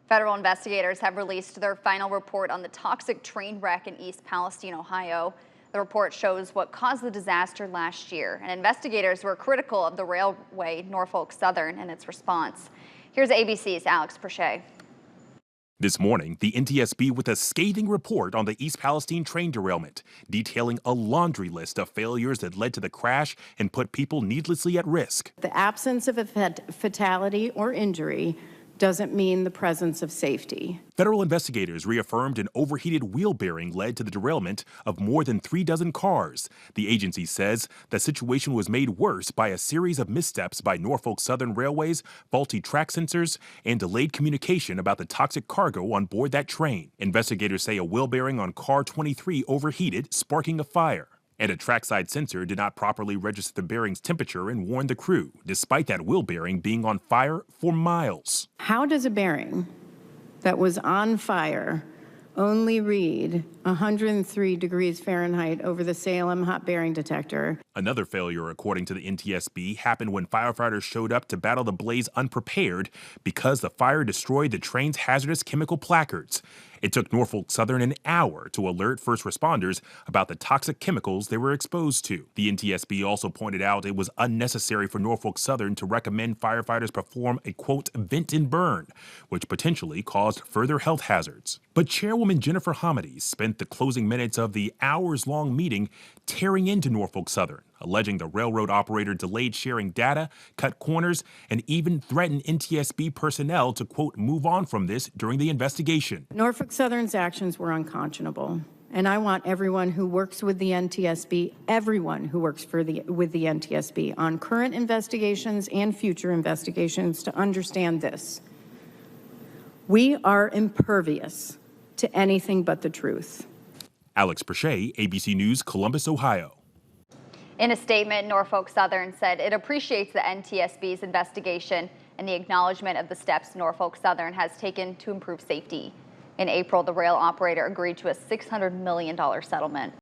Federal investigators have released their final report on the toxic train wreck in East Palestine, Ohio. The report shows what caused the disaster last year, and investigators were critical of the railway Norfolk Southern and its response. Here's ABC's Alex Perche. This morning, the NTSB with a scathing report on the East Palestine train derailment, detailing a laundry list of failures that led to the crash and put people needlessly at risk. The absence of a fatality or injury doesn't mean the presence of safety. Federal investigators reaffirmed an overheated wheel bearing led to the derailment of more than 36 cars. The agency says the situation was made worse by a series of missteps by Norfolk Southern Railway's faulty track sensors and delayed communication about the toxic cargo on board that train. Investigators say a wheel bearing on car 23 overheated, sparking a fire. And a trackside sensor did not properly register the bearing's temperature and warn the crew, despite that wheel bearing being on fire for miles. How does a bearing that was on fire only read 103 degrees Fahrenheit over the Salem hot bearing detector? Another failure, according to the NTSB, happened when firefighters showed up to battle the blaze unprepared because the fire destroyed the train's hazardous chemical placards. It took Norfolk Southern an hour to alert first responders about the toxic chemicals they were exposed to. The NTSB also pointed out it was unnecessary for Norfolk Southern to recommend firefighters perform a, quote, vent and burn, which potentially caused further health hazards. But Chairwoman Jennifer Hamady spent the closing minutes of the hours-long meeting tearing into Norfolk Southern, alleging the railroad operator delayed sharing data, cut corners, and even threatened NTSB personnel to, quote, move on from this during the investigation. Norfolk Southern's actions were unconscionable, and I want everyone who works with the NTSB, everyone who works with the NTSB on current investigations and future investigations to understand this. We are impervious to anything but the truth. Alex Perche, ABC News, Columbus, Ohio. In a statement, Norfolk Southern said it appreciates the NTSB's investigation and the acknowledgement of the steps Norfolk Southern has taken to improve safety. In April, the rail operator agreed to a $600 million settlement.